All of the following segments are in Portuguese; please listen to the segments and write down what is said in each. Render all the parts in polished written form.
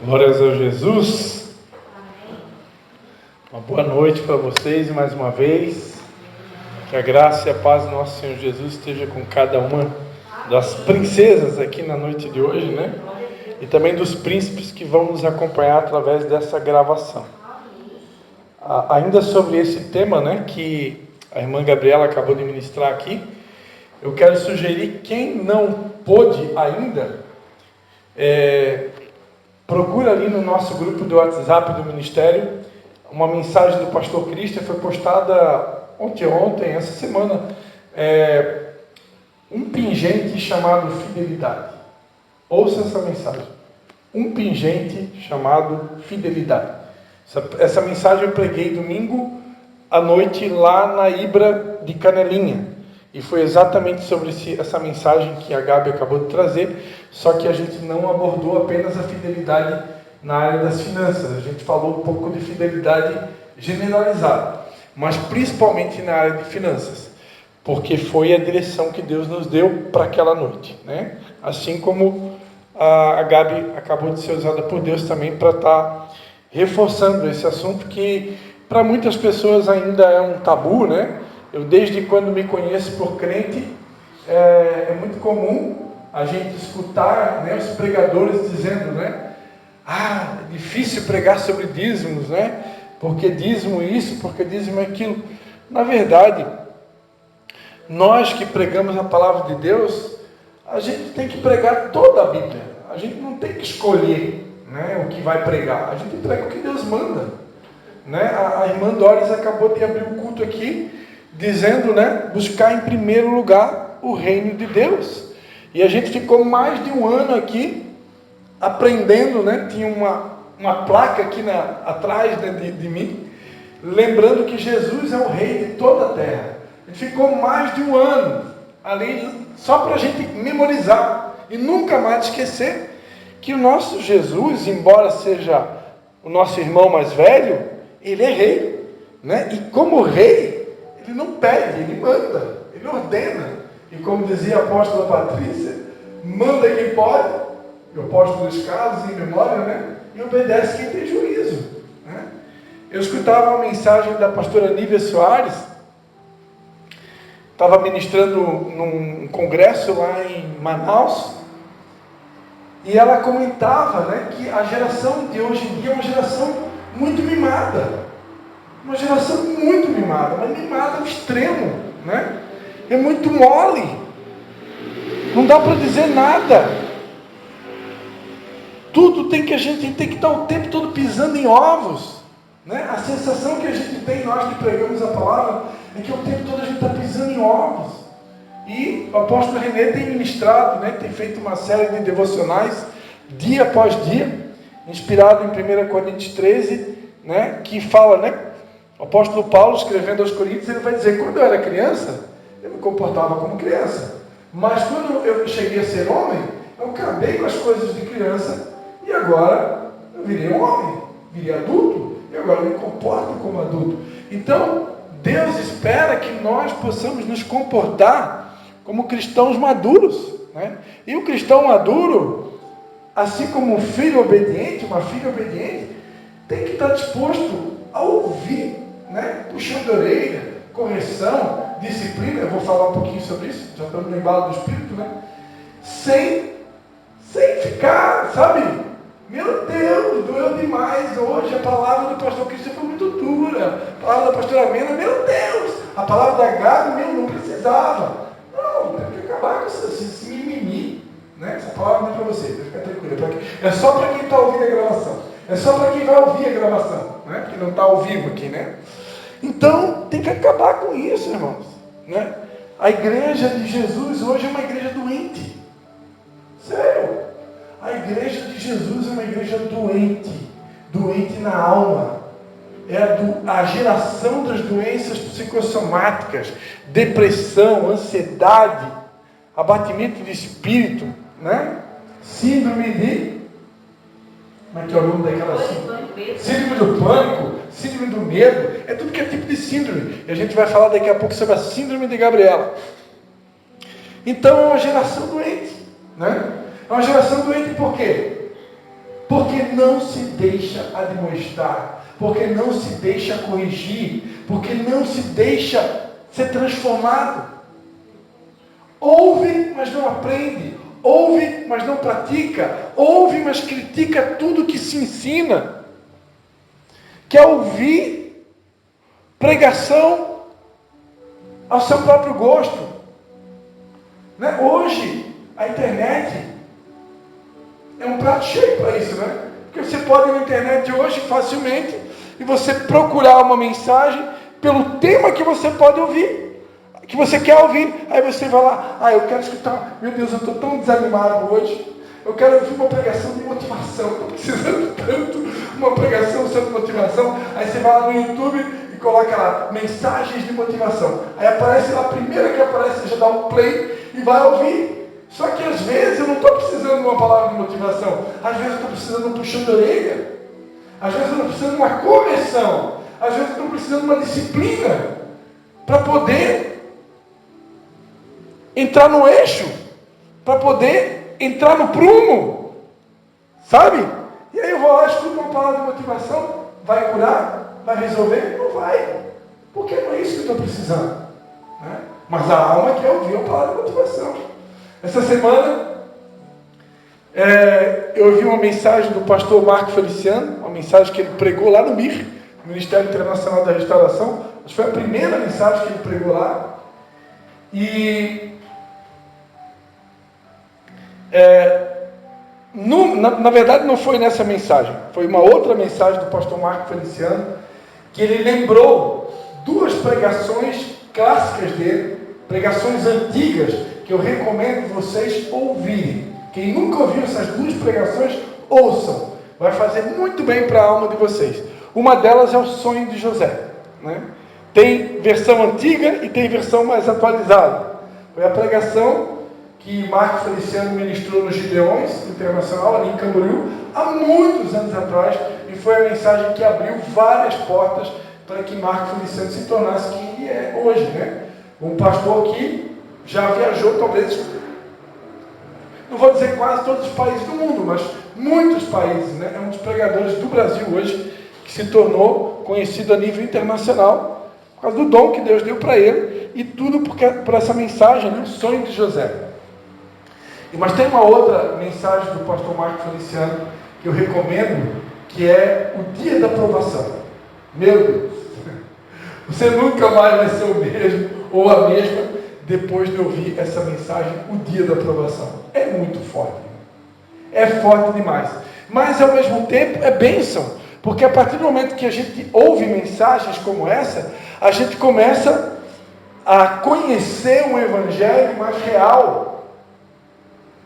Glórias a Jesus. Uma boa noite para vocês mais uma vez. Que a graça e a paz do nosso Senhor Jesus esteja com cada uma das princesas aqui na noite de hoje, né? E também dos príncipes que vão nos acompanhar através dessa gravação. Ainda sobre esse tema, né, que a irmã Gabriela acabou de ministrar aqui, eu quero sugerir, quem não pôde ainda, procura ali no nosso grupo do WhatsApp do Ministério, uma mensagem do pastor Cristian, foi postada ontem, essa semana, um pingente chamado fidelidade. Ouça essa mensagem. Um pingente chamado fidelidade. Essa mensagem eu preguei domingo à noite lá na Ibra de Canelinha. E foi exatamente sobre essa mensagem que a Gabi acabou de trazer, só que a gente não abordou apenas a fidelidade na área das finanças, a gente falou um pouco de fidelidade generalizada, mas principalmente na área de finanças, porque foi a direção que Deus nos deu para aquela noite, né? Assim como a Gabi acabou de ser usada por Deus também para estar reforçando esse assunto que para muitas pessoas ainda é um tabu, né? Eu, desde quando me conheço por crente, é muito comum a gente escutar, né, os pregadores dizendo, né? É difícil pregar sobre dízimos, né? Porque dízimo isso, porque dízimo aquilo. Na verdade, nós que pregamos a palavra de Deus, a gente tem que pregar toda a Bíblia. A gente não tem que escolher, né, o que vai pregar. A gente prega o que Deus manda, né? A irmã Doris acabou de abrir o culto aqui, dizendo, né, buscar em primeiro lugar o reino de Deus. E a gente ficou mais de um ano aqui aprendendo, né? Tinha uma placa aqui atrás, né, de mim, lembrando que Jesus é o rei de toda a terra. A gente ficou mais de um ano ali só para a gente memorizar e nunca mais esquecer que o nosso Jesus, embora seja o nosso irmão mais velho, ele é rei, né? E como rei, ele não pede, ele manda, ele ordena. E como dizia a apóstola Patrícia, manda quem pode, o apóstolo dos Carlos, em memória, né? E obedece quem tem juízo, né? Eu escutava uma mensagem da pastora Nívia Soares, estava ministrando num congresso lá em Manaus, e ela comentava, né, que a geração de hoje em dia é uma geração muito mimada. Uma geração muito mimada, mas mimada ao extremo, né? É muito mole, não dá para dizer nada. Tudo a gente tem que estar o tempo todo pisando em ovos, né? A sensação que a gente tem, nós que pregamos a palavra, é que o tempo todo a gente está pisando em ovos. E o apóstolo René tem ministrado, né? Tem feito uma série de devocionais, dia após dia, inspirado em 1 Coríntios 13, né? Que fala, né? O apóstolo Paulo, escrevendo aos Coríntios, ele vai dizer: quando eu era criança, eu me comportava como criança, mas quando eu cheguei a ser homem, eu acabei com as coisas de criança, e agora eu virei um homem, virei adulto, e agora eu me comporto como adulto. Então, Deus espera que nós possamos nos comportar como cristãos maduros, né? E o cristão maduro, assim como um filho obediente, uma filha obediente, tem que estar disposto a ouvir, né? Puxando a orelha, correção, disciplina. Eu vou falar um pouquinho sobre isso, já estamos no embalo do Espírito, né? Sem ficar, sabe? Meu Deus, doeu demais hoje. A palavra do pastor Cristian foi muito dura. A palavra da pastora Mena, meu Deus. A palavra da Gabi, não precisava. Não, tem que acabar com esse mimimi, né? Essa palavra não é para você, fica tranquilo. É só para quem está ouvindo a gravação. É só para quem vai ouvir a gravação, né? Que não está ao vivo aqui, né? Então, tem que acabar com isso, irmãos, né? A igreja de Jesus hoje é uma igreja doente. Sério. A igreja de Jesus é uma igreja doente. Doente na alma. É a geração das doenças psicossomáticas, depressão, ansiedade, abatimento de espírito, né? Síndrome de... Como é que é o nome daquela síndrome? Síndrome do pânico, síndrome do medo, é tudo que é tipo de síndrome. E a gente vai falar daqui a pouco sobre a síndrome de Gabriela. Então é uma geração doente, né? É uma geração doente por quê? porque não se deixa admoestar, porque não se deixa corrigir, porque não se deixa ser transformado. Ouve, mas não aprende. Ouve, mas não pratica. Ouve, mas critica tudo que se ensina. Quer ouvir pregação ao seu próprio gosto. Né? Hoje, a internet é um prato cheio para isso, né? Porque você pode ir na internet hoje facilmente e você procurar uma mensagem pelo tema que você pode ouvir, que você quer ouvir. Aí você vai lá, eu quero escutar, meu Deus, eu estou tão desanimado hoje, eu quero ouvir uma pregação de motivação, estou precisando tanto de uma pregação sobre motivação. Aí você vai lá no YouTube e coloca lá, mensagens de motivação. Aí aparece lá, a primeira que aparece, você já dá um play e vai ouvir. Só que às vezes eu não estou precisando de uma palavra de motivação, às vezes eu estou precisando de um puxão de orelha, às vezes eu estou precisando de uma correção, às vezes eu estou precisando de uma disciplina para poder entrar no eixo, para poder entrar no prumo, sabe? E aí eu vou lá, escuto uma palavra de motivação, vai curar, vai resolver? Não vai, porque não é isso que eu estou precisando, né? Mas a alma quer ouvir uma palavra de motivação. Essa semana eu ouvi uma mensagem do pastor Marco Feliciano, uma mensagem que ele pregou lá no MIR, Ministério Internacional da Restauração. Acho que foi a primeira mensagem que ele pregou lá. E na verdade não foi nessa mensagem, foi uma outra mensagem do pastor Marco Feliciano, que ele lembrou duas pregações clássicas dele, pregações antigas, que eu recomendo vocês ouvirem. Quem nunca ouviu essas duas pregações, ouçam. Vai fazer muito bem para a alma de vocês. Uma delas é o sonho de José, né? Tem versão antiga e tem versão mais atualizada. Foi a pregação que Marco Feliciano ministrou no Gideões Internacional, ali em Camboriú, há muitos anos atrás, e foi a mensagem que abriu várias portas para que Marco Feliciano se tornasse quem ele é hoje, né? Um pastor que já viajou, talvez, não vou dizer quase todos os países do mundo, mas muitos países, né? É um dos pregadores do Brasil hoje, que se tornou conhecido a nível internacional, por causa do dom que Deus deu para ele, e tudo por essa mensagem, né? O sonho de José. Mas tem uma outra mensagem do pastor Marco Feliciano, que eu recomendo, que é o dia da provação. Meu Deus, você nunca mais vai ser o mesmo, ou a mesma, depois de ouvir essa mensagem, o dia da aprovação. É muito forte. É forte demais. Mas, ao mesmo tempo, é bênção. Porque a partir do momento que a gente ouve mensagens como essa, a gente começa a conhecer um evangelho mais real.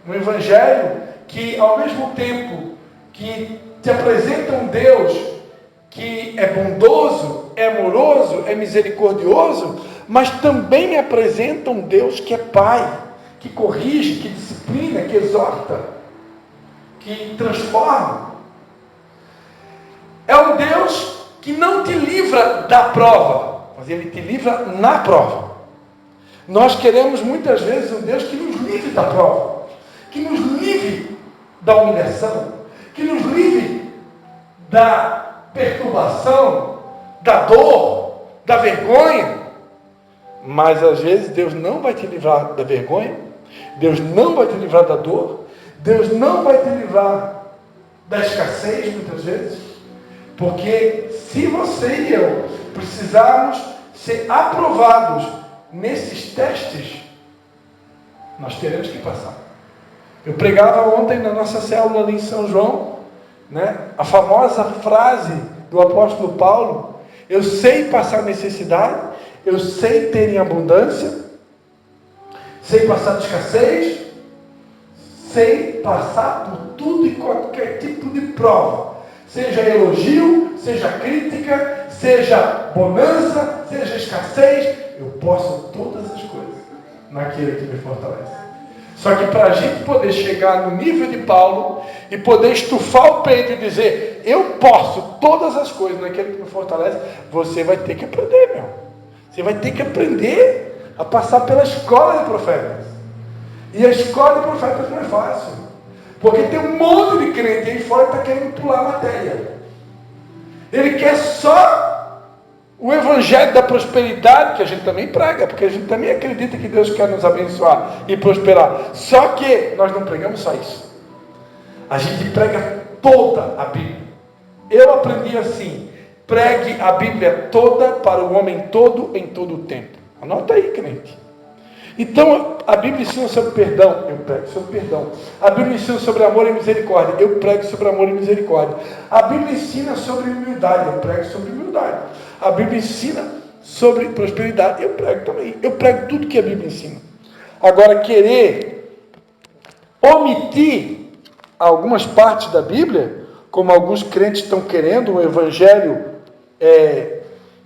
Um evangelho que, ao mesmo tempo que te apresenta um Deus que é bondoso, é amoroso, é misericordioso, mas também me apresenta um Deus que é Pai, que corrige, que disciplina, que exorta, que transforma. É um Deus que não te livra da prova, mas Ele te livra na prova. Nós queremos muitas vezes um Deus que nos livre da prova, que nos livre da humilhação, que nos livre da perturbação, da dor, da vergonha. Mas às vezes Deus não vai te livrar da vergonha, Deus não vai te livrar da dor, Deus não vai te livrar da escassez muitas vezes, porque se você e eu precisarmos ser aprovados nesses testes, nós teremos que passar. Eu pregava ontem na nossa célula ali em São João, né, a famosa frase do apóstolo Paulo: eu sei passar necessidade, eu sei ter em abundância, sei passar de escassez, sei passar por tudo e qualquer tipo de prova, seja elogio, seja crítica, seja bonança, seja escassez, eu posso todas as coisas naquele que me fortalece. Só que para a gente poder chegar no nível de Paulo e poder estufar o peito e dizer, eu posso todas as coisas naquele que me fortalece, você vai ter que aprender, meu. Você vai ter que aprender a passar pela escola de profetas. E a escola de profetas não é fácil. Porque tem um monte de crente aí fora que está querendo pular a matéria. Ele quer só o evangelho da prosperidade, que a gente também prega, porque a gente também acredita que Deus quer nos abençoar e prosperar. Só que nós não pregamos só isso. A gente prega toda a Bíblia. Eu aprendi assim: pregue a Bíblia toda para o homem todo em todo o tempo. Anota aí, crente. Então, a Bíblia ensina sobre perdão, eu prego sobre perdão. A Bíblia ensina sobre amor e misericórdia, eu prego sobre amor e misericórdia. A Bíblia ensina sobre humildade, eu prego sobre humildade. A Bíblia ensina sobre prosperidade, eu prego também. Eu prego tudo que a Bíblia ensina. Agora, querer omitir algumas partes da Bíblia, como alguns crentes estão querendo, um evangelho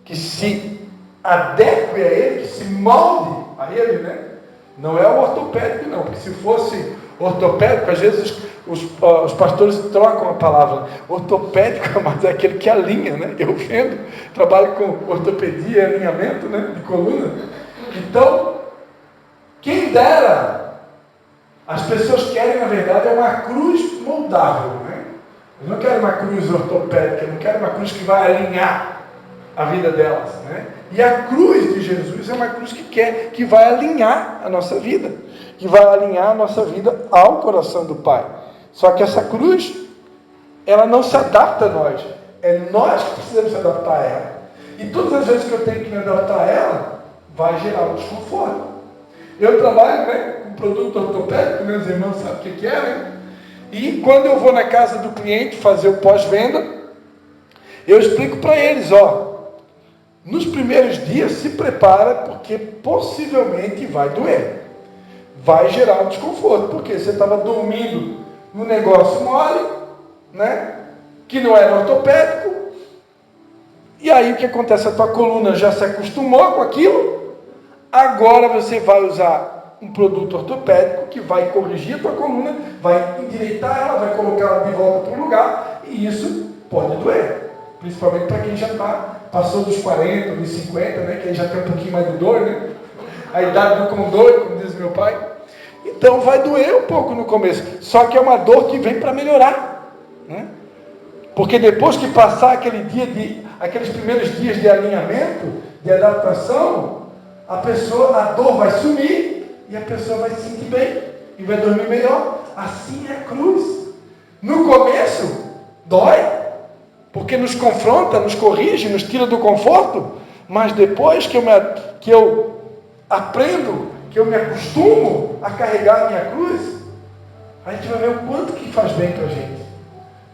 que se adeque a ele, que se molde a ele, né? Não é o ortopédico, não, porque se fosse ortopédico, às vezes os pastores trocam a palavra. Ortopédico, mas é aquele que alinha, né? Eu vendo, trabalho com ortopedia e alinhamento, né? De coluna. Então, quem dera, as pessoas querem, na verdade, uma cruz moldável, né? Eu não quero uma cruz ortopédica, eu não quero uma cruz que vai alinhar a vida delas, né? E a cruz de Jesus é uma cruz que vai alinhar a nossa vida, que vai alinhar a nossa vida ao coração do Pai. Só que essa cruz, ela não se adapta a nós, é nós que precisamos se adaptar a ela. E todas as vezes que eu tenho que me adaptar a ela, vai gerar um desconforto. Eu trabalho, né, com produto ortopédico, meus irmãos sabem o que é, né? E quando eu vou na casa do cliente fazer o pós-venda, eu explico para eles, nos primeiros dias se prepara, porque possivelmente vai doer, vai gerar um desconforto, porque você estava dormindo no negócio mole, né, que não era ortopédico, e aí o que acontece? A tua coluna já se acostumou com aquilo, agora você vai usar um produto ortopédico que vai corrigir a tua coluna, vai endireitar ela, vai colocar ela de volta para o lugar, e isso pode doer, principalmente para quem já passou dos 40, dos 50, né, que aí já tem um pouquinho mais de dor, né? A idade do condor, como diz meu pai. Então vai doer um pouco no começo, só que é uma dor que vem para melhorar, né? Porque depois que passar aqueles primeiros dias de alinhamento, de adaptação, a dor vai sumir e a pessoa vai se sentir bem e vai dormir melhor. Assim é a cruz. No começo dói, porque nos confronta, nos corrige, nos tira do conforto, mas depois que eu aprendo, que eu me acostumo a carregar a minha cruz, a gente vai ver o quanto que faz bem para a gente.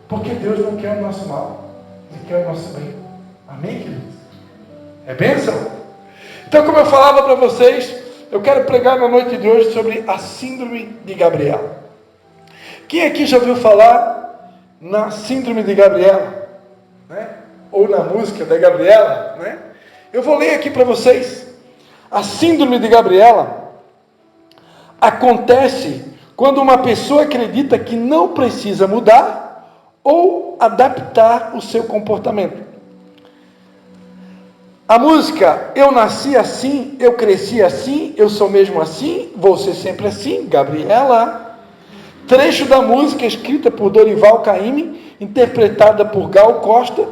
Porque Deus não quer o nosso mal, Ele quer o nosso bem. Amém, queridos? É bênção? Então, como eu falava para vocês, eu quero pregar na noite de hoje sobre a síndrome de Gabriela. Quem aqui já ouviu falar na síndrome de Gabriela? Né? Ou na música da Gabriela, né? Eu vou ler aqui para vocês. A síndrome de Gabriela acontece quando uma pessoa acredita que não precisa mudar ou adaptar o seu comportamento. A música Eu nasci assim, eu cresci assim, eu sou mesmo assim, vou ser sempre assim, Gabriela. Trecho da música escrita por Dorival Caymmi, interpretada por Gal Costa,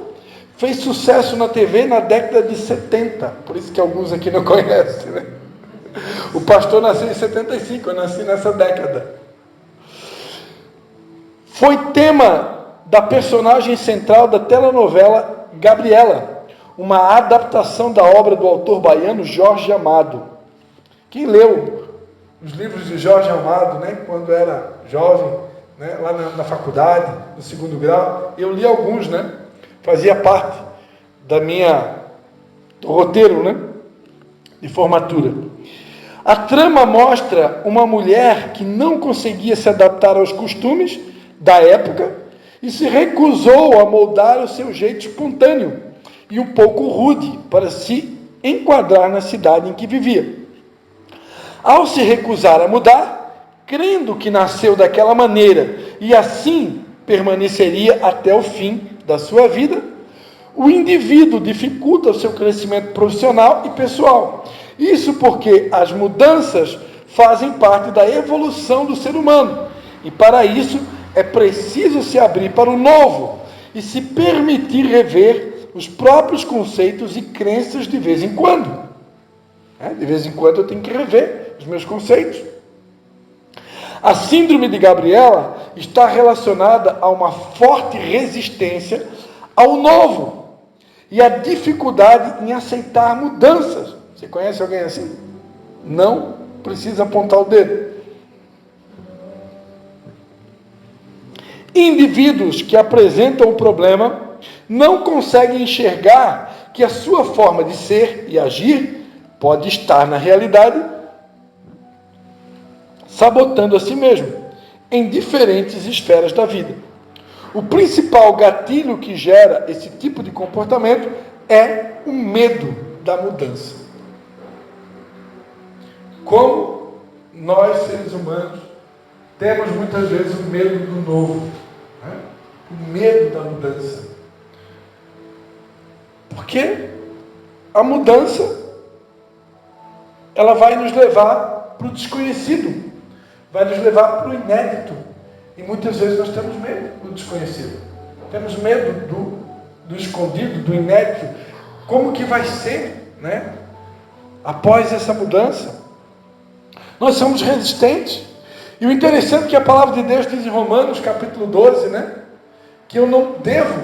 fez sucesso na TV na década de 70, por isso que alguns aqui não conhecem, né? O pastor nasceu em 75, eu nasci nessa década. Foi tema da personagem central da telenovela Gabriela, uma adaptação da obra do autor baiano Jorge Amado. Quem leu os livros de Jorge Amado, né, quando era jovem, né, lá na faculdade, no 2º grau, eu li alguns, né? Fazia parte do roteiro, né, de formatura. A trama mostra uma mulher que não conseguia se adaptar aos costumes da época e se recusou a moldar o seu jeito espontâneo e um pouco rude para se enquadrar na cidade em que vivia. Ao se recusar a mudar, crendo que nasceu daquela maneira e assim permaneceria até o fim da sua vida, o indivíduo dificulta o seu crescimento profissional e pessoal. Isso porque as mudanças fazem parte da evolução do ser humano e, para isso, é preciso se abrir para o novo e se permitir rever os próprios conceitos e crenças de vez em quando. De vez em quando eu tenho que rever os meus conceitos. A síndrome de Gabriela está relacionada a uma forte resistência ao novo e a dificuldade em aceitar mudanças. Você conhece alguém assim? Não precisa apontar o dedo. Indivíduos que apresentam o problema não conseguem enxergar que a sua forma de ser e agir pode estar, na realidade, sabotando a si mesmo em diferentes esferas da vida. O principal gatilho que gera esse tipo de comportamento é o medo da mudança. Como nós, seres humanos, temos muitas vezes o medo do novo, o medo da mudança. Porque a mudança, ela vai nos levar para o desconhecido, vai nos levar para o inédito. E muitas vezes nós temos medo do desconhecido. Temos medo do escondido, do inédito. Como que vai ser, após essa mudança? Nós somos resistentes. E o interessante é que a palavra de Deus diz em Romanos, capítulo 12, que eu não devo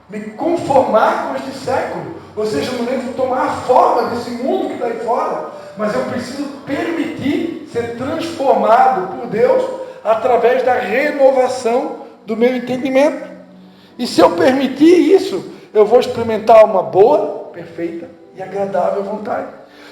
me conformar com este século. Ou seja, eu não devo tomar a forma desse mundo que está aí fora. Mas eu preciso permitir ser transformado por Deus através da renovação do meu entendimento. E se eu permitir isso, eu vou experimentar uma boa, perfeita e agradável vontade.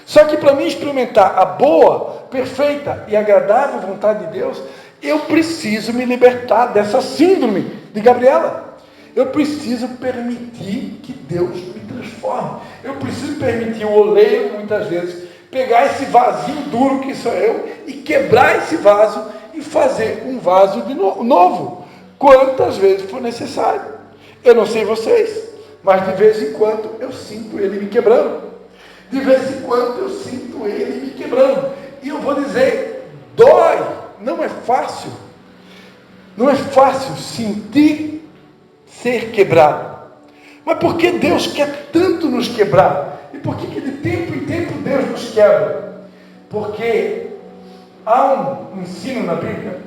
Só que para mim experimentar a boa, perfeita e agradável vontade de Deus, eu preciso me libertar dessa síndrome de Gabriela. Eu preciso permitir que Deus me transforme. Eu preciso permitir o oleiro, muitas vezes, pegar esse vasinho duro que sou eu e quebrar esse vaso e fazer um vaso de novo, quantas vezes for necessário. Eu não sei vocês, mas de vez em quando eu sinto ele me quebrando. De vez em quando eu sinto ele me quebrando. E eu vou dizer, dói, não é fácil. Não é fácil sentir ser quebrado. Mas por que Deus quer tanto nos quebrar? E por que de tempo em tempo Deus nos quebra? Porque há um ensino na Bíblia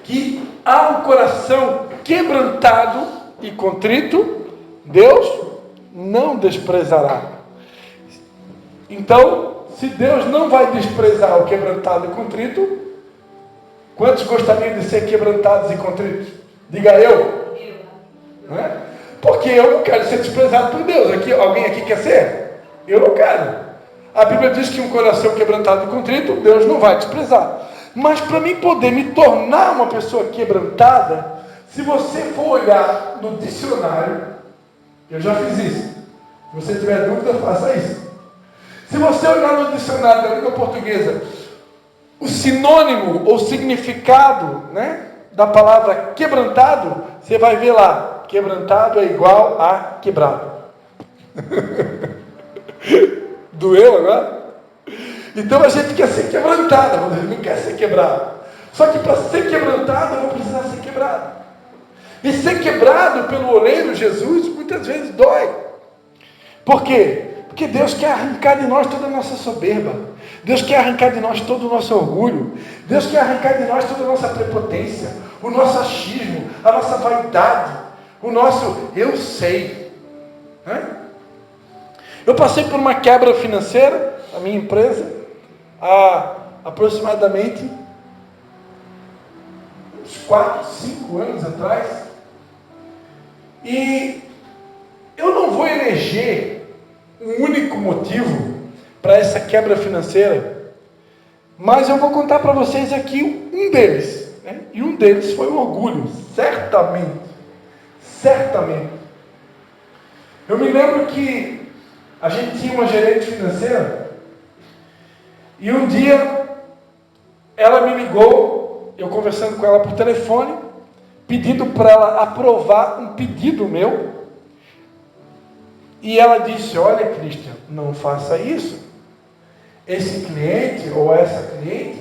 que há um coração quebrantado e contrito, Deus não desprezará. Então, se Deus não vai desprezar o quebrantado e contrito, quantos gostariam de ser quebrantados e contritos? Diga eu. Não é? Porque eu não quero ser desprezado por Deus. Alguém aqui quer ser? Eu não quero. A Bíblia diz que um coração quebrantado e contrito, Deus não vai desprezar. Mas para mim poder me tornar uma pessoa quebrantada, se você for olhar no dicionário, eu já fiz isso. Se você tiver dúvida, faça isso. Se você olhar no dicionário da língua portuguesa, o sinônimo ou significado, da palavra quebrantado, você vai ver lá, quebrantado é igual a quebrado. Doeu agora? Então a gente quer ser quebrantado, mas a gente não quer ser quebrado. Só que para ser quebrantado, eu vou precisar ser quebrado. E ser quebrado pelo oleiro Jesus, muitas vezes dói. Por quê? Porque Deus quer arrancar de nós toda a nossa soberba. Deus quer arrancar de nós todo o nosso orgulho. Deus quer arrancar de nós toda a nossa prepotência, o nosso achismo, a nossa vaidade, o nosso eu sei. Eu passei por uma quebra financeira na minha empresa há aproximadamente uns 4, 5 anos atrás. E eu não vou eleger um único motivo para essa quebra financeira, mas eu vou contar para vocês aqui um deles, e um deles foi o orgulho, certamente, eu me lembro que a gente tinha uma gerente financeira, e um dia ela me ligou, eu conversando com ela por telefone, pedindo para ela aprovar um pedido meu. E ela disse, olha Cristian, não faça isso. Esse cliente ou essa cliente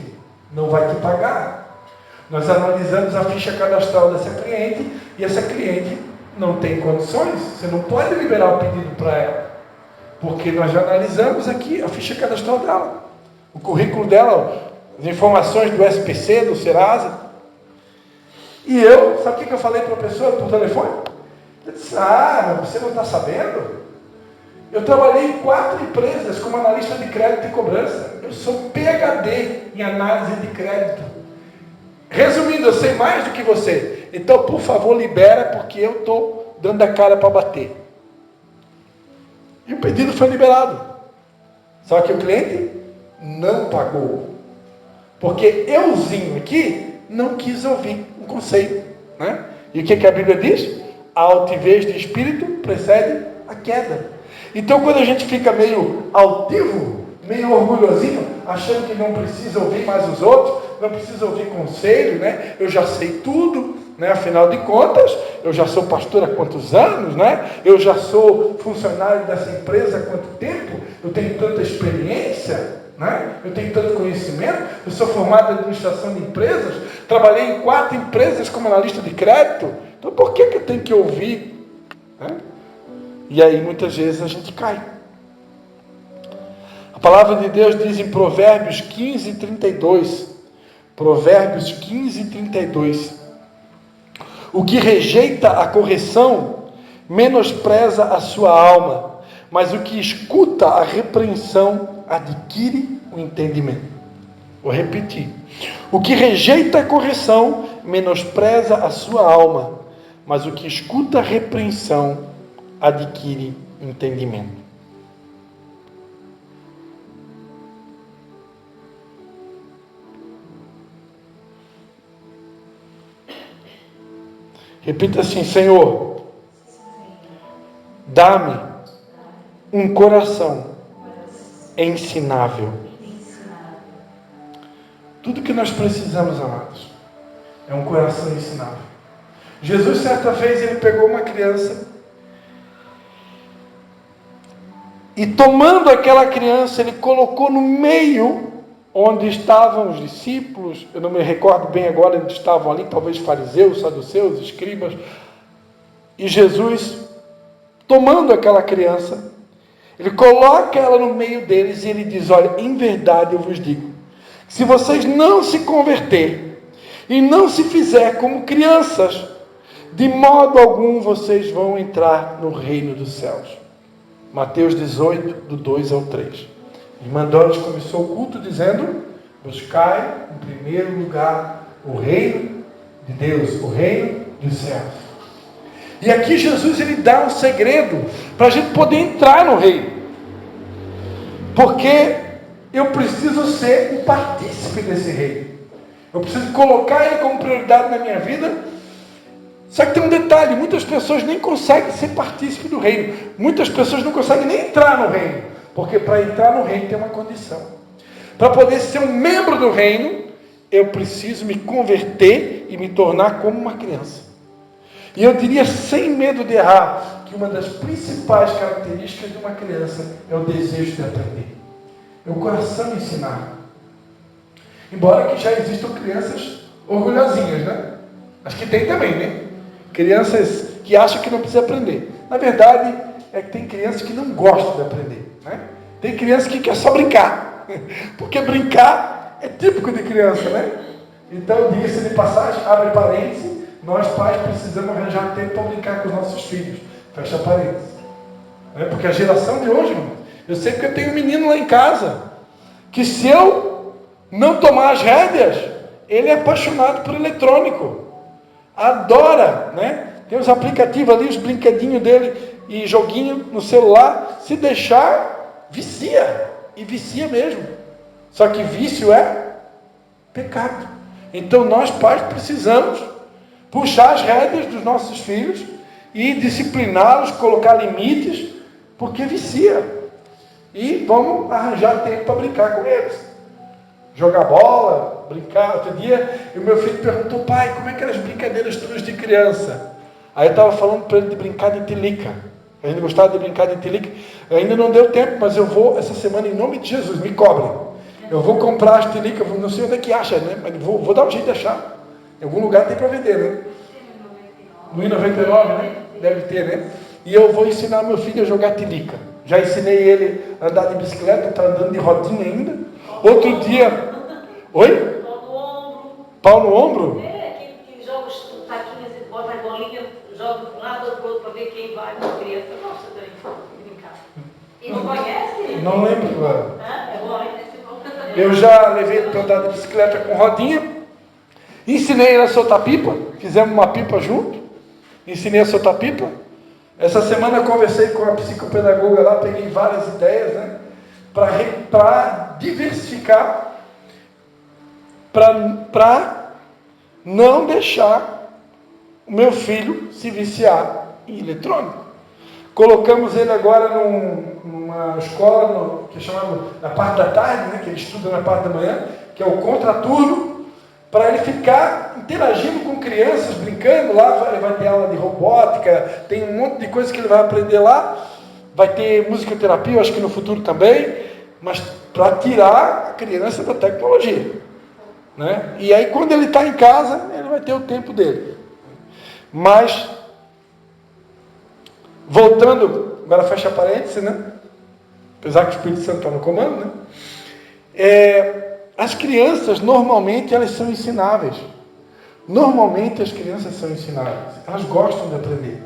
não vai te pagar. Nós analisamos a ficha cadastral dessa cliente e essa cliente não tem condições. Você não pode liberar o pedido para ela. Porque nós já analisamos aqui a ficha cadastral dela. O currículo dela, as informações do SPC, do Serasa. E eu, sabe o que eu falei para a pessoa por telefone? Eu disse, você não está sabendo? Eu trabalhei em 4 empresas como analista de crédito e cobrança. Eu sou PhD em análise de crédito. Resumindo, eu sei mais do que você. Então, por favor, libera, porque eu estou dando a cara para bater. E o pedido foi liberado. Só que o cliente não pagou. Porque euzinho aqui não quis ouvir o conceito. Né? E o que a Bíblia diz? A altivez de espírito precede a queda. Então, quando a gente fica meio altivo, meio orgulhosinho, achando que não precisa ouvir mais os outros, não precisa ouvir conselho, né? Eu já sei tudo, né? Afinal de contas, eu já sou pastor há quantos anos, né? Eu já sou funcionário dessa empresa há quanto tempo? Eu tenho tanta experiência, né? Eu tenho tanto conhecimento, eu sou formado em administração de empresas, trabalhei em 4 empresas como analista de crédito, então por que eu tenho que ouvir? Né? E aí muitas vezes a gente cai. A palavra de Deus diz em Provérbios 15, 32. Provérbios 15, 32. O que rejeita a correção menospreza a sua alma, mas o que escuta a repreensão adquire o entendimento. Vou repetir. O que rejeita a correção menospreza a sua alma, mas o que escuta a repreensão adquire entendimento. Repita assim: Senhor, dá-me um coração ensinável. Tudo que nós precisamos, amados, é um coração ensinável. Jesus, certa vez, ele pegou uma criança e, tomando aquela criança, ele colocou no meio onde estavam os discípulos. Eu não me recordo bem agora onde estavam ali, talvez fariseus, saduceus, escribas. E Jesus, tomando aquela criança, ele coloca ela no meio deles e ele diz: olha, em verdade eu vos digo, se vocês não se converter e não se fizer como crianças, de modo algum vocês vão entrar no reino dos céus. Mateus 18, do 2 ao 3. Irmã Doris começou o culto dizendo: buscai em primeiro lugar o reino de Deus, o reino dos céus. E aqui Jesus ele dá um segredo para a gente poder entrar no reino. Porque eu preciso ser um partícipe desse reino. Eu preciso colocar ele como prioridade na minha vida. Só que tem um detalhe: muitas pessoas nem conseguem ser partícipe do reino. Muitas pessoas não conseguem nem entrar no reino. Porque para entrar no reino tem uma condição. Para poder ser um membro do reino, eu preciso me converter e me tornar como uma criança. E eu diria, sem medo de errar, que uma das principais características de uma criança é o desejo de aprender. É o coração ensinar. Embora que já existam crianças orgulhosinhas, né? Acho que tem também, né? Crianças que acham que não precisa aprender. Na verdade, é que tem crianças que não gostam de aprender, né? Tem criança que quer só brincar. Porque brincar é típico de criança, né? Então, diga-se de passagem, abre parênteses, nós pais precisamos arranjar tempo para brincar com os nossos filhos. Fecha parênteses. Porque a geração de hoje, eu sei que eu tenho um menino lá em casa, que se eu não tomar as rédeas, ele é apaixonado por eletrônico. Adora, né? Tem os aplicativos ali, os brinquedinhos dele e joguinho no celular. Se deixar, vicia. E vicia mesmo. Só que vício é pecado. Então nós pais precisamos puxar as rédeas dos nossos filhos e discipliná-los, colocar limites, porque vicia. E vamos arranjar tempo para brincar com eles. Jogar bola, brincar. Outro dia, o meu filho perguntou: pai, como é que eram as brincadeiras tuas de criança? Aí eu estava falando para ele de brincar de tilica. A gente gostava de brincar de tilica. Ainda não deu tempo, mas eu vou essa semana, em nome de Jesus, me cobrem. Eu vou comprar as tilicas, não sei onde é que acha, né? Mas vou dar um jeito de achar. Em algum lugar tem para vender, né? No I99, né? Deve ter, né? E eu vou ensinar meu filho a jogar tilica. Já ensinei ele a andar de bicicleta, está andando de rodinha ainda. Outro dia... Oi? Pau no ombro. Pau no ombro? É, que joga os taquinhos e bota a bolinha, joga de um lado ou do outro para ver quem vai. Uma criança gosta de brincar. E não conhece? Não lembro agora. É bom, hein? Eu já levei ele para andar de bicicleta com rodinha. Ensinei ele a soltar pipa. Fizemos uma pipa junto. Ensinei a soltar pipa. Essa semana eu conversei com a psicopedagoga lá, peguei várias ideias, né? Para diversificar, para não deixar o meu filho se viciar em eletrônico. Colocamos ele agora numa escola que é chamada na parte da tarde, né? Que ele estuda na parte da manhã, que é o contraturno, para ele ficar interagindo com crianças, brincando lá. Ele vai ter aula de robótica, tem um monte de coisa que ele vai aprender lá. Vai ter musicoterapia, eu acho que no futuro também, mas para tirar a criança da tecnologia, né? E aí quando ele está em casa, ele vai ter o tempo dele. Mas, voltando, agora fecha parênteses, né? Apesar que o Espírito Santo está no comando, né? As crianças, normalmente, elas são ensináveis. Normalmente, as crianças são ensináveis. Elas gostam de aprender.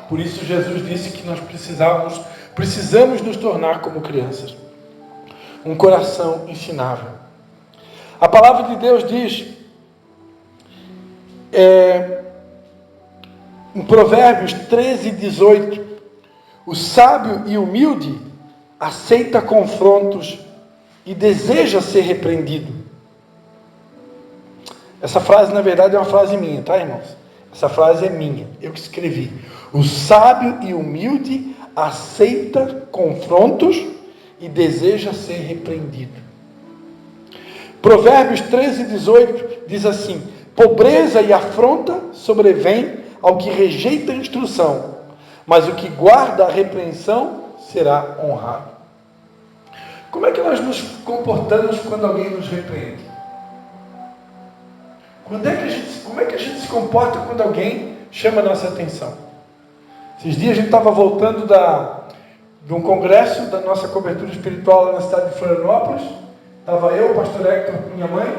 Por isso, Jesus disse que nós precisamos nos tornar como crianças. Um coração ensinável. A palavra de Deus diz, em Provérbios 13:18, o sábio e humilde aceita confrontos e deseja ser repreendido. Essa frase, na verdade, é uma frase minha, tá, irmãos? Essa frase é minha, eu que escrevi. O sábio e humilde aceita confrontos e deseja ser repreendido. Provérbios 13:18 diz assim: pobreza e afronta sobrevém ao que rejeita a instrução, mas o que guarda a repreensão será honrado. Como é que nós nos comportamos quando alguém nos repreende? Como é que a gente se comporta quando alguém chama a nossa atenção? Esses dias a gente estava voltando de um congresso da nossa cobertura espiritual lá na cidade de Florianópolis. Estava eu, o pastor Hector, minha mãe,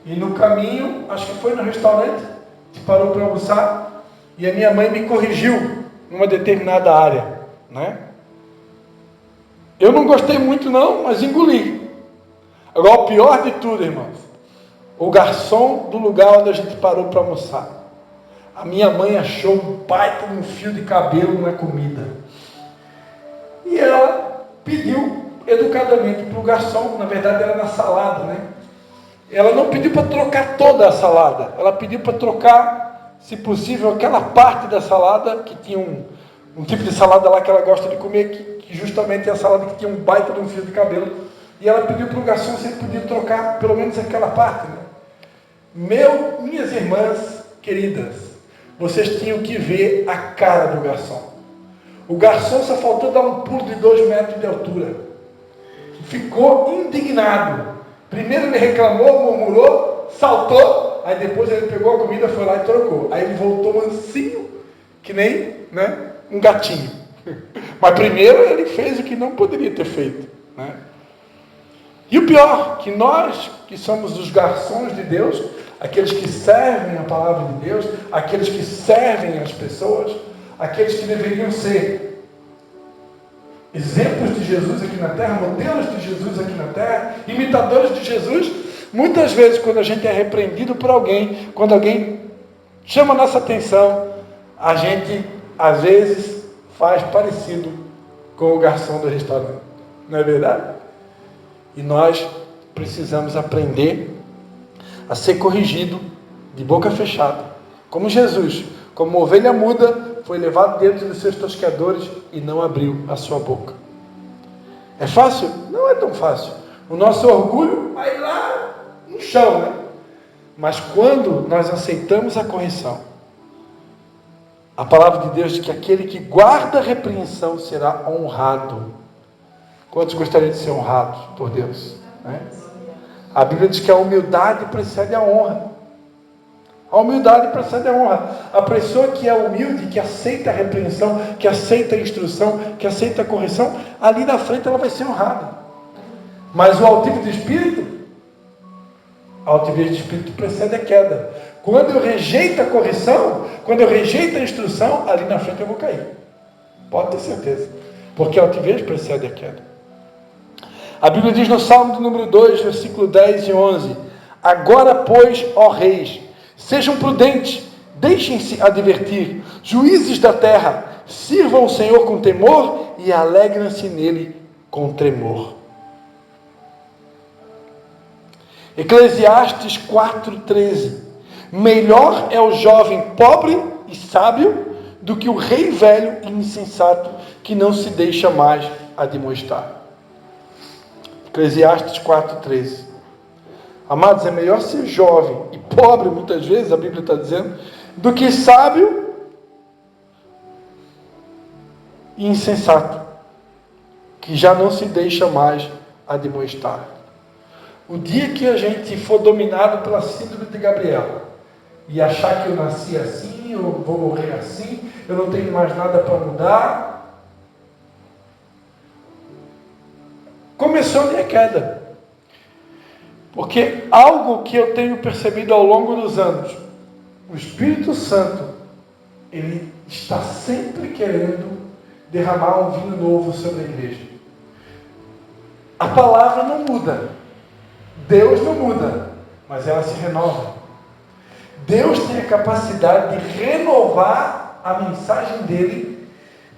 e no caminho, acho que foi no restaurante, que parou para almoçar, e a minha mãe me corrigiu numa determinada área, né? Eu não gostei muito não, mas engoli. Agora, o pior de tudo, irmãos, o garçom do lugar onde a gente parou para almoçar. A minha mãe achou um baita de um fio de cabelo na comida. E ela pediu educadamente para o garçom, na verdade era na salada, né? Ela não pediu para trocar toda a salada, ela pediu para trocar, se possível, aquela parte da salada, que tinha um tipo de salada lá que ela gosta de comer, que justamente é a salada que tinha um baita de um fio de cabelo. E ela pediu para o garçom se ele podia trocar pelo menos aquela parte, né? Minhas irmãs queridas, vocês tinham que ver a cara do garçom. O garçom só faltou dar um pulo de 2 metros de altura. Ficou indignado. Primeiro ele reclamou, murmurou, saltou, aí depois ele pegou a comida, foi lá e trocou. Aí ele voltou mansinho, que nem, né, um gatinho. Mas primeiro ele fez o que não poderia ter feito, né? E o pior, que nós que somos os garçons de Deus, aqueles que servem a palavra de Deus, aqueles que servem as pessoas, aqueles que deveriam ser exemplos de Jesus aqui na terra, modelos de Jesus aqui na terra, imitadores de Jesus, muitas vezes quando a gente é repreendido por alguém, quando alguém chama a nossa atenção, a gente às vezes faz parecido com o garçom do restaurante, não é verdade? E nós precisamos aprender a ser corrigido de boca fechada, como Jesus, como ovelha muda, foi levado dentro dos seus tosqueadores e não abriu a sua boca. É fácil? Não é tão fácil. O nosso orgulho vai lá no chão, né? Mas quando nós aceitamos a correção, a palavra de Deus diz que aquele que guarda a repreensão será honrado. Quantos gostariam de ser honrados por Deus, né? A Bíblia diz que a humildade precede a honra. A humildade precede a honra. A pessoa que é humilde, que aceita a repreensão, que aceita a instrução, que aceita a correção, ali na frente ela vai ser honrada. Mas o altivo de espírito, a altivez de espírito precede a queda. Quando eu rejeito a correção, quando eu rejeito a instrução, ali na frente eu vou cair. Pode ter certeza. Porque a altivez precede a queda. A Bíblia diz no Salmo de número 2, versículo 10 e 11: Agora, pois, ó reis, sejam prudentes, deixem-se advertir, juízes da terra, sirvam o Senhor com temor e alegrem-se nele com tremor. Eclesiastes 4,13: Melhor é o jovem pobre e sábio do que o rei velho e insensato que não se deixa mais admoestar. Eclesiastes 4,13. Amados, é melhor ser jovem e pobre, muitas vezes, a Bíblia está dizendo, do que sábio e insensato, que já não se deixa mais admoestar. O dia que a gente for dominado pela síndrome de Gabriel e achar que eu nasci assim, eu vou morrer assim, eu não tenho mais nada para mudar, começou a minha queda. Porque algo que eu tenho percebido ao longo dos anos, o Espírito Santo, ele está sempre querendo derramar um vinho novo sobre a igreja. A palavra não muda, Deus não muda, mas ela se renova. Deus tem a capacidade de renovar a mensagem dele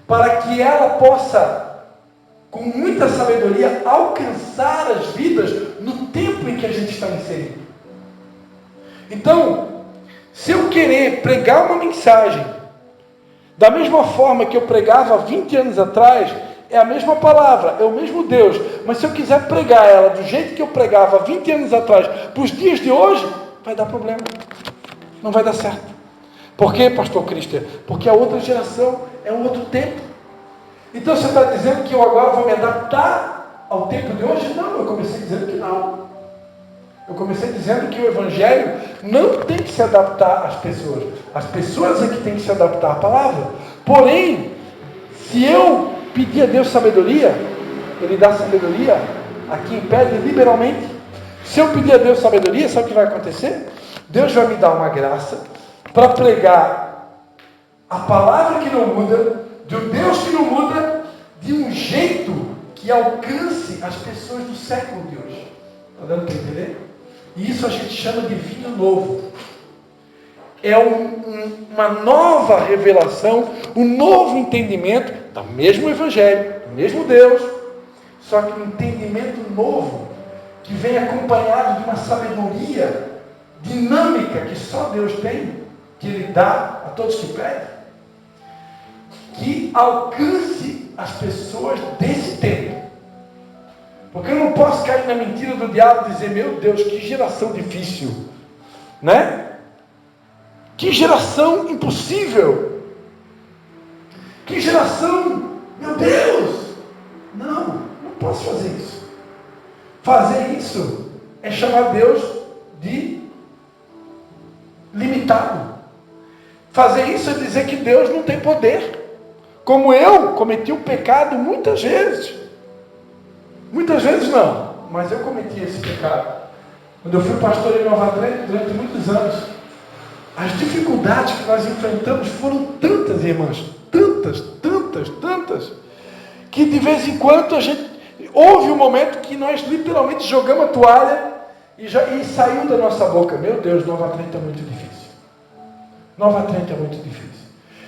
para que ela possa, com muita sabedoria, alcançar as vidas no tempo em que a gente está inserido. Então, se eu querer pregar uma mensagem da mesma forma que eu pregava há 20 anos atrás, é a mesma palavra, é o mesmo Deus, mas se eu quiser pregar ela do jeito que eu pregava há 20 anos atrás, para os dias de hoje, vai dar problema, não vai dar certo. Por quê, pastor Cristian? Porque a outra geração é um outro tempo. Então você está dizendo que eu agora vou me adaptar ao tempo de hoje? Não, eu comecei dizendo que não. Eu comecei dizendo que o Evangelho não tem que se adaptar às pessoas. As pessoas é que têm que se adaptar à palavra. Porém, se eu pedir a Deus sabedoria, Ele dá sabedoria a quem pede liberalmente. Se eu pedir a Deus sabedoria, sabe o que vai acontecer? Deus vai me dar uma graça para pregar a palavra que não muda, de um Deus que não muda, de um jeito que alcance as pessoas do século de hoje. Está dando para entender? E isso a gente chama de vinho novo. É uma nova revelação, um novo entendimento do mesmo Evangelho, do mesmo Deus, só que um entendimento novo, que vem acompanhado de uma sabedoria dinâmica que só Deus tem, que Ele dá a todos que pedem, que alcance as pessoas desse tempo. Porque eu não posso cair na mentira do diabo e dizer, meu Deus, que geração difícil, né? Que geração impossível, que geração, meu Deus, não posso fazer isso. Fazer isso é chamar Deus de limitado. Fazer isso é dizer que Deus não tem poder. Como eu cometi o pecado muitas vezes. Muitas vezes não, mas eu cometi esse pecado. Quando eu fui pastor em Nova Trento durante muitos anos, as dificuldades que nós enfrentamos foram tantas, irmãs, tantas, que de vez em quando houve um momento que nós literalmente jogamos a toalha e saiu da nossa boca, meu Deus, Nova Trento é muito difícil. Nova Trento é muito difícil.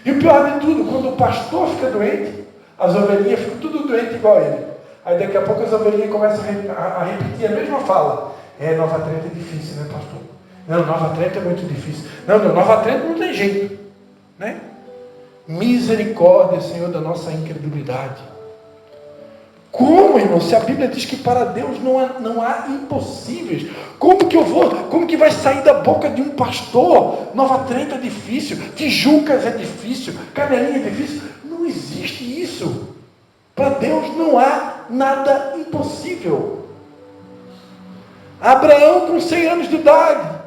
E o pior de tudo, quando o pastor fica doente, as ovelhinhas ficam tudo doentes igual a ele. Aí daqui a pouco as ovelhinhas começam a repetir a mesma fala. Nova Trento é difícil, né, pastor? Não, Nova Trento é muito difícil. Não, Nova Trento não tem jeito, né? Misericórdia, Senhor, da nossa incredulidade. Como, irmão? Se a Bíblia diz que para Deus não há impossíveis, como que vai sair da boca de um pastor? Nova Trento é difícil, Tijucas é difícil, Canelinha é difícil. Não existe isso. Para Deus não há nada impossível. Abraão com 100 anos de idade,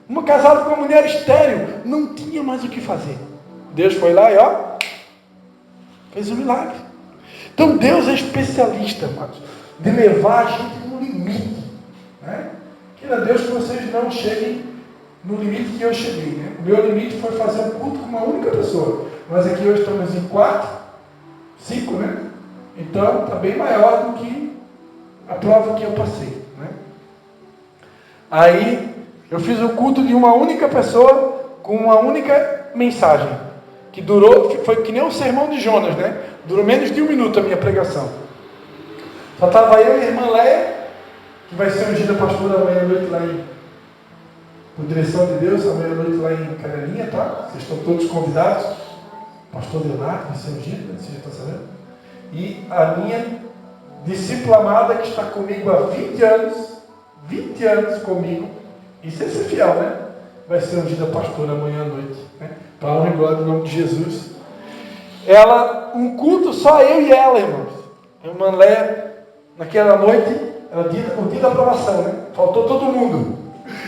uma casada com uma mulher estéril, não tinha mais o que fazer. Deus foi lá e fez um milagre. Então Deus é especialista, amados, de levar a gente no limite, né? Queira Deus que vocês não cheguem no limite que eu cheguei, né? O meu limite foi fazer um culto com uma única pessoa. Nós aqui hoje estamos em 4, 5, né? Então está bem maior do que a prova que eu passei, né? Aí eu fiz o culto de uma única pessoa com uma única mensagem, que durou, foi que nem o sermão de Jonas, né? Durou menos de 1 minuto a minha pregação. Só estava eu e a irmã Leia, que vai ser ungida pastora amanhã à noite lá por direção de Deus, amanhã à noite lá em Canelinha, tá? Vocês estão todos convidados. Pastor Leonardo vai ser ungido, né? Vocês já estão sabendo. E a minha discípula amada, que está comigo há 20 anos comigo, isso é ser fiel, né? Vai ser ungida pastora amanhã à noite, né? Para a honra e glória do nome de Jesus. Ela, um culto só eu e ela, irmãos. A irmã Leia, naquela noite, era o dia da aprovação, né? Faltou todo mundo.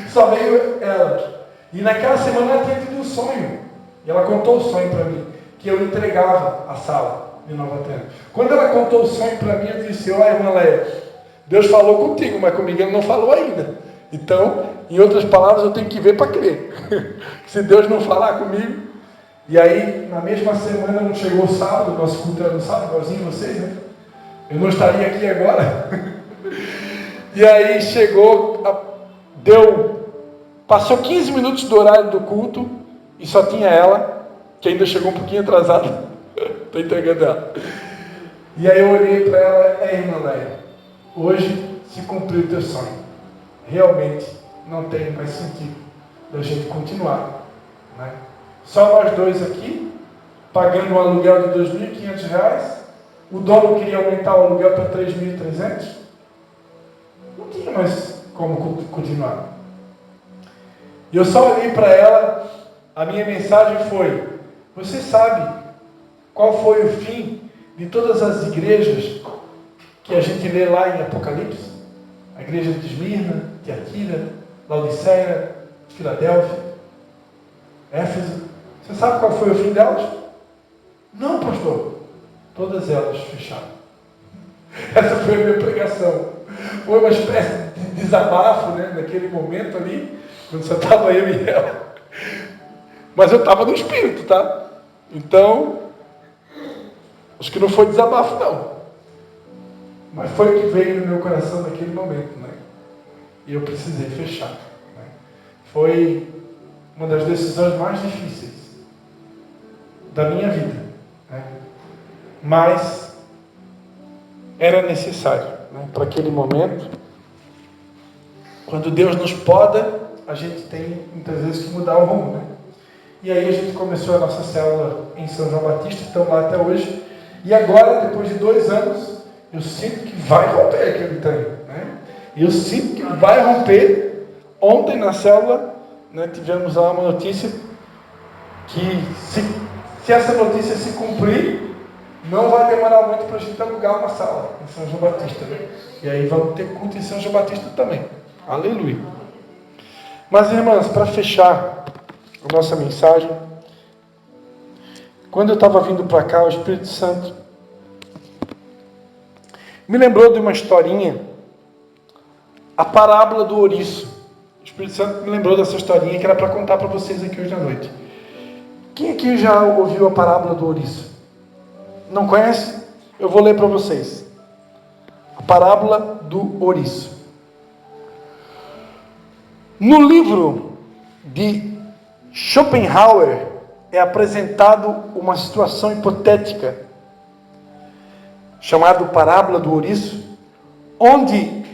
Só veio ela. E naquela semana ela tinha tido um sonho. E ela contou o sonho para mim, que eu entregava a sala de Nova Terra. Quando ela contou o sonho para mim, eu disse: ó, irmã Leia, Deus falou contigo, mas comigo ele não falou ainda. Então, em outras palavras, eu tenho que ver para crer. Se Deus não falar comigo. E aí, na mesma semana, não chegou o sábado, nosso culto era no sábado, igualzinho vocês, né? Eu não estaria aqui agora. E aí chegou, passou 15 minutos do horário do culto, e só tinha ela, que ainda chegou um pouquinho atrasada. Estou entregando ela. E aí eu olhei para ela: irmã Leia, hoje se cumpriu o teu sonho. Realmente não tem mais sentido da gente continuar, né? Só nós dois aqui, pagando um aluguel de R$2.500. O dono queria aumentar o aluguel para 3.300. Não tinha mais como continuar. E eu só olhei para ela. A minha mensagem foi: você sabe qual foi o fim de todas as igrejas que a gente lê lá em Apocalipse? A igreja de Esmirna, Tiatira, Laodiceia, Filadélfia, Éfeso. Você sabe qual foi o fim delas? Não, pastor. Todas elas fecharam. Essa foi a minha pregação. Foi uma espécie de desabafo, né? Naquele momento ali, quando só estava eu e ela. Mas eu estava no espírito, tá? Então, acho que não foi desabafo, não. Mas foi o que veio no meu coração naquele momento, né? E eu precisei fechar, né? Foi uma das decisões mais difíceis da minha vida, né? Mas era necessário, né? Para aquele momento. Quando Deus nos poda, a gente tem muitas vezes que mudar o rumo, né? E aí a gente começou a nossa célula em São João Batista, estamos lá até hoje. E agora, depois de 2 anos, eu sinto que vai romper aquele trem, né? Eu sinto que vai romper. Ontem na célula, né, tivemos lá uma notícia que se essa notícia se cumprir, não vai demorar muito para a gente alugar uma sala em São João Batista, né? E aí vamos ter culto em São João Batista também. Aleluia. Mas, irmãs, para fechar a nossa mensagem, quando eu estava vindo para cá, o Espírito Santo me lembrou de uma historinha, a parábola do ouriço. O Espírito Santo me lembrou dessa historinha que era para contar para vocês aqui hoje à noite. Quem aqui já ouviu a parábola do ouriço? Não conhece? Eu vou ler para vocês. A parábola do ouriço. No livro de Schopenhauer é apresentado uma situação hipotética chamada parábola do ouriço, onde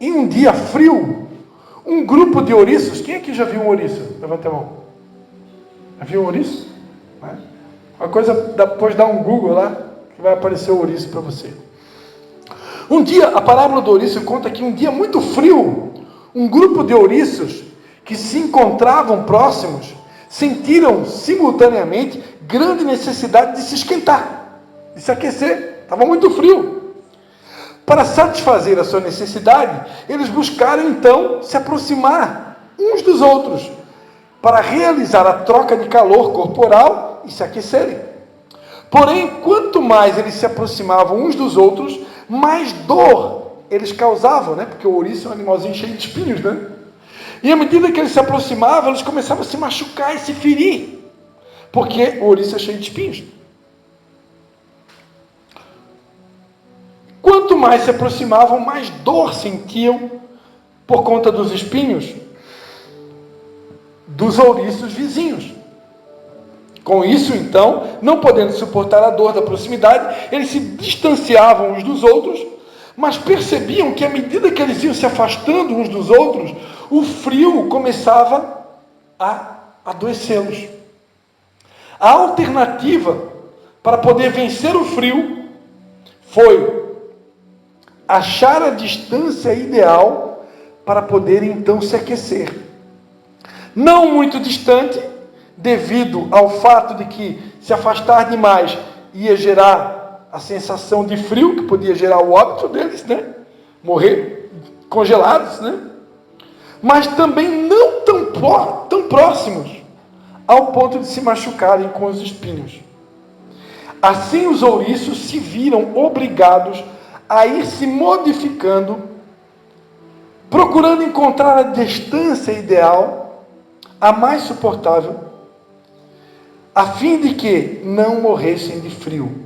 em um dia frio um grupo de ouriços, quem aqui já viu um ouriço? Levanta a mão. Já viu um ouriço? Uma coisa, depois dá um Google lá, que vai aparecer o ouriço para você. Um dia, a parábola do ouriço conta que um dia muito frio, um grupo de ouriços que se encontravam próximos sentiram simultaneamente grande necessidade de se esquentar, de se aquecer. Estava muito frio. Para satisfazer a sua necessidade, eles buscaram então se aproximar uns dos outros, para realizar a troca de calor corporal e se aquecerem. Porém, quanto mais eles se aproximavam uns dos outros, mais dor eles causavam, né? Porque o ouriço é um animalzinho cheio de espinhos, né? E à medida que eles se aproximavam, eles começavam a se machucar e se ferir, porque o ouriço é cheio de espinhos. Quanto mais se aproximavam, mais dor sentiam por conta dos espinhos dos ouriços vizinhos. Com isso, então, não podendo suportar a dor da proximidade, eles se distanciavam uns dos outros, mas percebiam que à medida que eles iam se afastando uns dos outros, o frio começava a adoecê-los. A alternativa para poder vencer o frio foi achar a distância ideal para poder então se aquecer. Não muito distante, devido ao fato de que se afastar demais ia gerar a sensação de frio, que podia gerar o óbito deles, né? Morrer congelados, né? Mas também não tão próximos ao ponto de se machucarem com os espinhos. Assim os ouriços se viram obrigados a ir se modificando, procurando encontrar a distância ideal, a mais suportável, a fim de que não morressem de frio,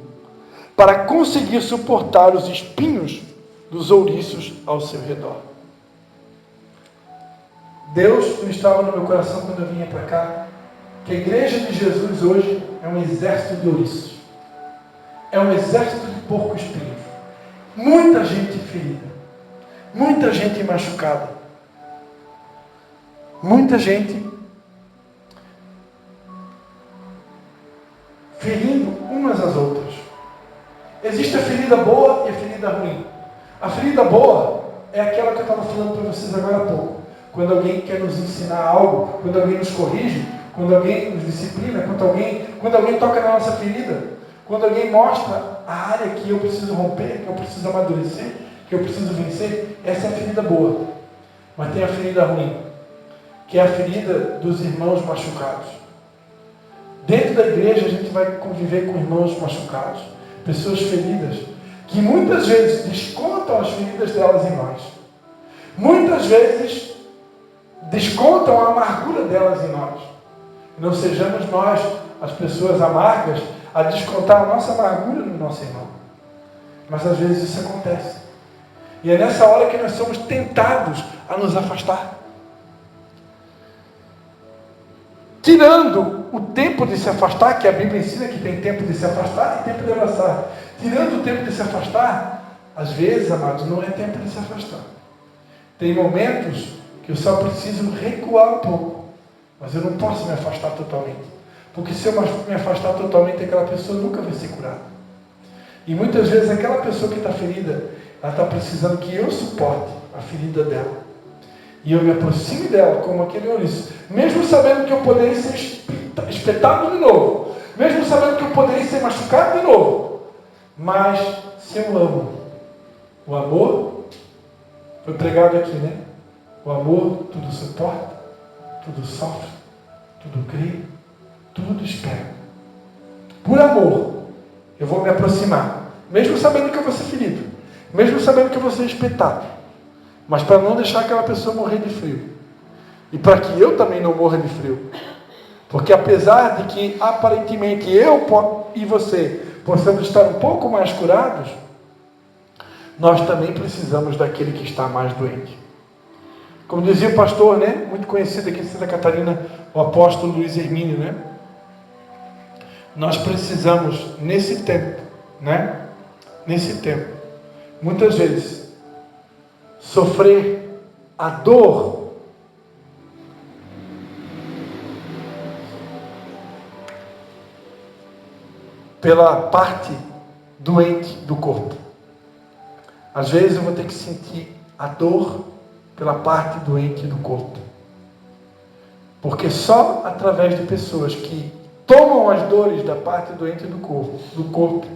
para conseguir suportar os espinhos dos ouriços ao seu redor. Deus estava no meu coração quando eu vinha para cá, que a igreja de Jesus hoje é um exército de ouriços, é um exército de porco-espinhos, muita gente ferida, muita gente machucada, muita gente ferindo umas às outras. Existe a ferida boa e a ferida ruim. A ferida boa é aquela que eu estava falando para vocês agora há pouco. Quando alguém quer nos ensinar algo, quando alguém nos corrige, quando alguém nos disciplina, quando alguém toca na nossa ferida, quando alguém mostra a área que eu preciso romper, que eu preciso amadurecer, que eu preciso vencer, essa é a ferida boa. Mas tem a ferida ruim, que é a ferida dos irmãos machucados. Dentro da igreja a gente vai conviver com irmãos machucados, pessoas feridas, que muitas vezes descontam as feridas delas em nós. Muitas vezes descontam a amargura delas em nós. Não sejamos nós, as pessoas amargas, a descontar a nossa amargura no nosso irmão. Mas às vezes isso acontece. E é nessa hora que nós somos tentados a nos afastar. Tirando o tempo de se afastar, que a Bíblia ensina que tem tempo de se afastar e tempo de abraçar. Tirando o tempo de se afastar, às vezes, amados, não é tempo de se afastar. Tem momentos que eu só preciso recuar um pouco, mas eu não posso me afastar totalmente. Porque se eu me afastar totalmente, aquela pessoa nunca vai ser curada. E muitas vezes aquela pessoa que está ferida, ela está precisando que eu suporte a ferida dela. E eu me aproxime dela como aquele ouriço, mesmo sabendo que eu poderia ser espetado de novo, mesmo sabendo que eu poderia ser machucado de novo. Mas se eu amo, o amor foi pregado aqui, né? O amor tudo suporta, tudo sofre, tudo crê, tudo espera. Por amor, eu vou me aproximar, mesmo sabendo que eu vou ser ferido, mesmo sabendo que eu vou ser espetado, mas para não deixar aquela pessoa morrer de frio, e para que eu também não morra de frio, porque apesar de que aparentemente eu e você possamos estar um pouco mais curados, nós também precisamos daquele que está mais doente. Como dizia o pastor, né, muito conhecido aqui em Santa Catarina, o apóstolo Luiz Hermínio, né? Nós precisamos, nesse tempo, né? Nesse tempo, muitas vezes, sofrer a dor pela parte doente do corpo. Às vezes eu vou ter que sentir a dor pela parte doente do corpo. Porque só através de pessoas que tomam as dores da parte doente do corpo,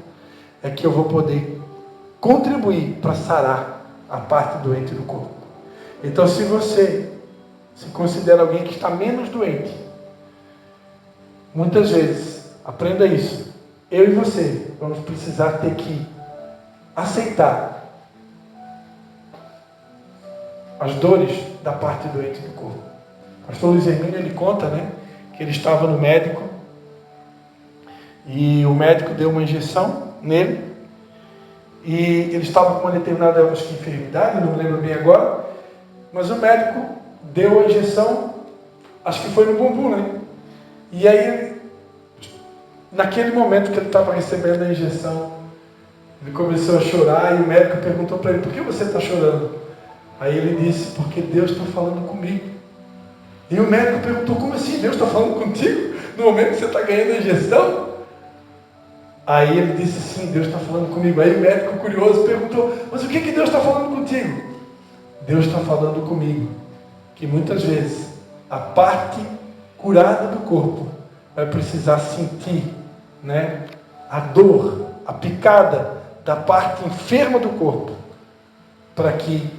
é que eu vou poder contribuir para sarar a parte doente do corpo. Então, se você se considera alguém que está menos doente, muitas vezes, aprenda isso, eu e você vamos precisar ter que aceitar as dores da parte doente do corpo. O pastor Luiz Hermínio, ele conta, que ele estava no médico e o médico deu uma injeção nele e ele estava com uma determinada, acho que enfermidade, não me lembro bem agora, mas o médico deu a injeção, acho que foi no bumbum, E aí, naquele momento que ele estava recebendo a injeção, ele começou a chorar e o médico perguntou para ele: por que você está chorando? Aí ele disse: porque Deus está falando comigo. E o médico perguntou: como assim Deus está falando contigo? No momento que você está ganhando a injeção? Aí ele disse: sim, Deus está falando comigo. Aí o médico curioso perguntou: mas o que Deus está falando contigo? Deus está falando comigo que muitas vezes a parte curada do corpo vai precisar sentir, a dor, a picada da parte enferma do corpo, para que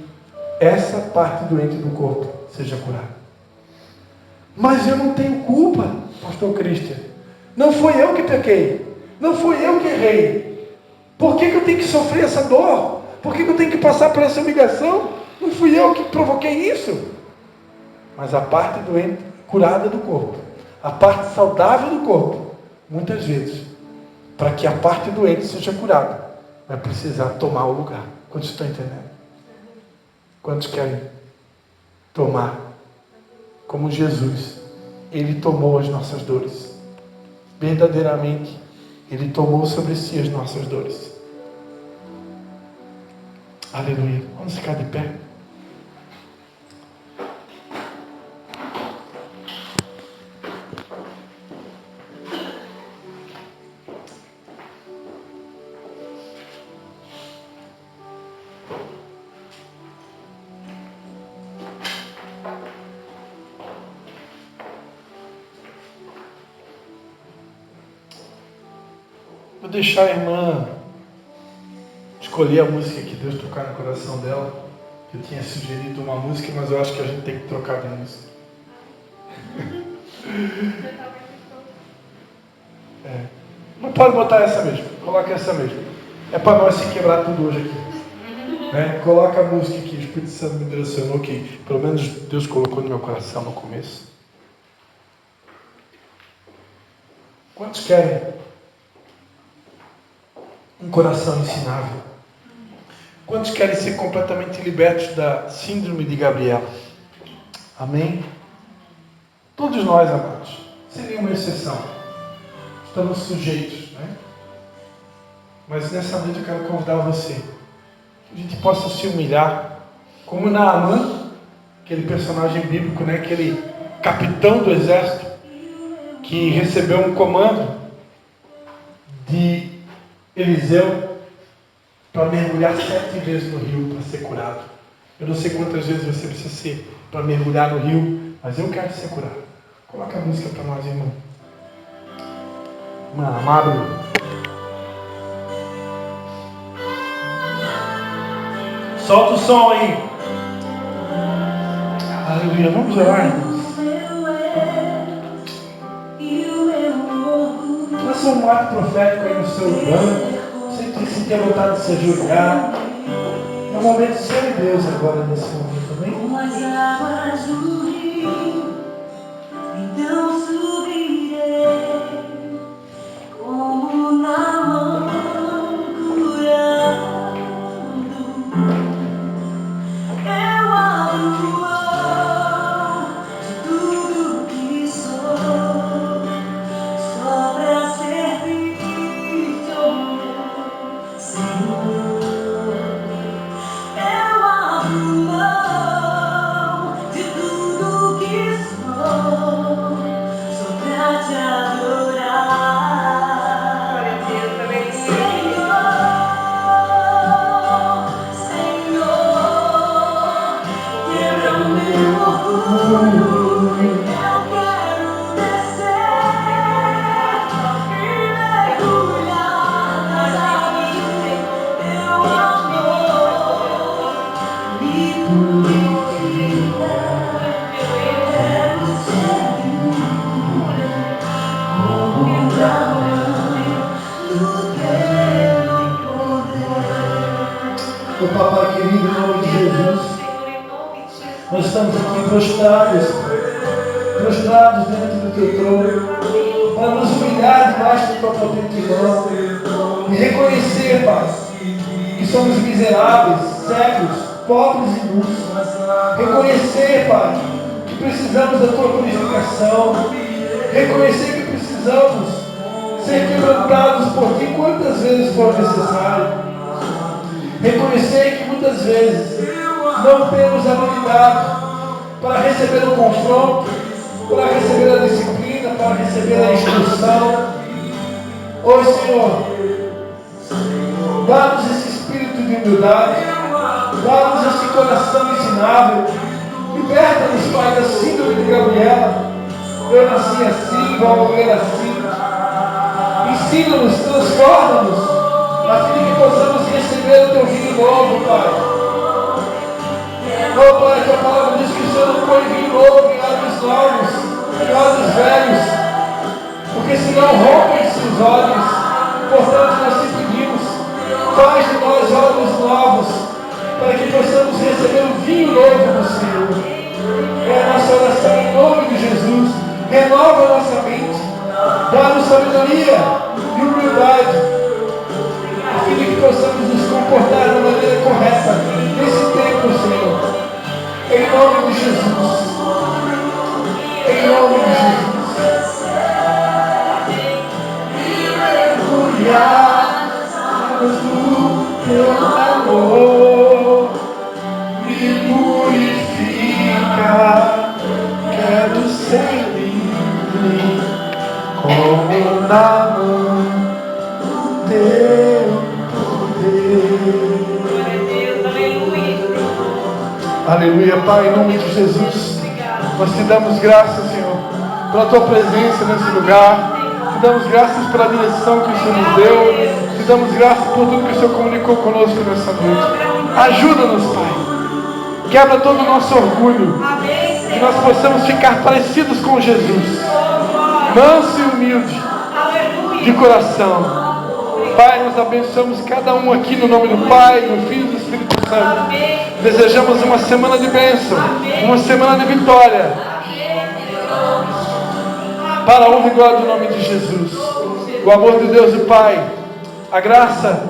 essa parte doente do corpo seja curada. Mas eu não tenho culpa, pastor Christian. Não foi eu que pequei. Não fui eu que errei. Por que eu tenho que sofrer essa dor? Por que eu tenho que passar por essa humilhação? Não fui eu que provoquei isso. Mas a parte doente, curada do corpo, a parte saudável do corpo, muitas vezes, para que a parte doente seja curada, vai precisar tomar o lugar. Quantos estão entendendo? Quantos querem tomar como Jesus? Ele tomou as nossas dores. Verdadeiramente, Ele tomou sobre si as nossas dores. Aleluia. Vamos ficar de pé. Vou deixar a irmã escolher a música que Deus tocar no coração dela. Eu tinha sugerido uma música, mas eu acho que a gente tem que trocar de música. Não pode botar essa mesmo. Coloca essa mesmo. É para nós se quebrar tudo hoje aqui. Coloca a música que o Espírito Santo me direcionou, que pelo menos Deus colocou no meu coração no começo. Quantos querem um coração ensinável? Quantos querem ser completamente libertos da síndrome de Gabriela? Amém? Todos nós, amados, sem nenhuma exceção, estamos sujeitos, Mas nessa noite eu quero convidar você que a gente possa se humilhar, como Naamã, aquele personagem bíblico, aquele capitão do exército que recebeu um comando de Eliseu para mergulhar 7 vezes no rio para ser curado. Eu não sei quantas vezes você precisa ser para mergulhar no rio, mas eu quero ser curado. Coloca a música para nós, irmão. Irmã, amado. Solta o som aí. Aleluia. Vamos orar, irmãos. Faça um ato profético aí no seu banco. Sempre se tenha vontade de se ajoelhar. É um momento de ser Deus agora nesse momento, amém? Então subirei como na mão curando. Eu abro mão de tudo que sou, só pra servir ao meu Senhor. Eu abro mão o papai querido, em nome de Jesus. Senhor, em nome de Jesus. Nós estamos aqui prostrados dentro do teu trono, para nos humilhar debaixo da tua potente mão e reconhecer, Pai, que somos miseráveis, cegos, pobres e nus. Reconhecer, Pai, que precisamos da tua purificação. Reconhecer que precisamos ser quebrantados por ti quantas vezes for necessário. Reconhecer que muitas vezes não temos habilidade para receber o confronto, para receber a disciplina, para receber a instrução. Ó Senhor, dá-nos esse espírito de humildade, dá-nos esse coração ensinável. Liberta-nos, Pai, da síndrome de Gabriela. Eu nasci assim, vou morrer assim. Ensina-nos, transforma-nos, a fim de que possamos receber o teu vinho novo, Pai. Oh, Pai, que a palavra diz que o Senhor não põe vinho novo em olhos novos, em olhos velhos, porque senão rompem-se os olhos. Portanto, nós te pedimos, faz de nós olhos novos, para que possamos receber o vinho novo do Senhor. É a nossa oração em nome de Jesus. Renova a nossa mente, dá-nos sabedoria e humildade, a fim de que possamos nos comportar da maneira correta nesse tempo, Senhor. Em nome de Jesus. Em nome de Jesus. Mergulhar no teu amor, me purifica, quero ser livre, como na mão do teu poder. Glória a Deus, aleluia. Aleluia, Pai, em nome de Jesus. Nós te damos graças, Senhor, pela tua presença nesse lugar. Te damos graças pela direção que o Senhor nos deu. Te damos graças por tudo que o Senhor comunicou conosco nessa noite. Ajuda-nos, Pai. Quebra todo o nosso orgulho. Que nós possamos ficar parecidos com Jesus. Manso e humilde de coração. Pai, nós abençoamos cada um aqui no nome do Pai, do Filho e do Espírito Santo. Desejamos uma semana de bênção, uma semana de vitória. Para a honra e glória do nome de Jesus. O amor de Deus e Pai, a graça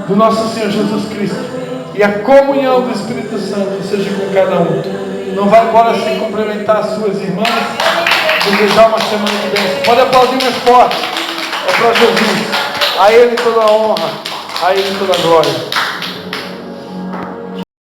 do nosso Senhor Jesus Cristo e a comunhão do Espírito Santo seja com cada um. Não vai embora sem cumprimentar as suas irmãs, desejar uma semana de bênção. Pode aplaudir mais forte. É para Jesus. A Ele toda a honra, a Ele toda a glória.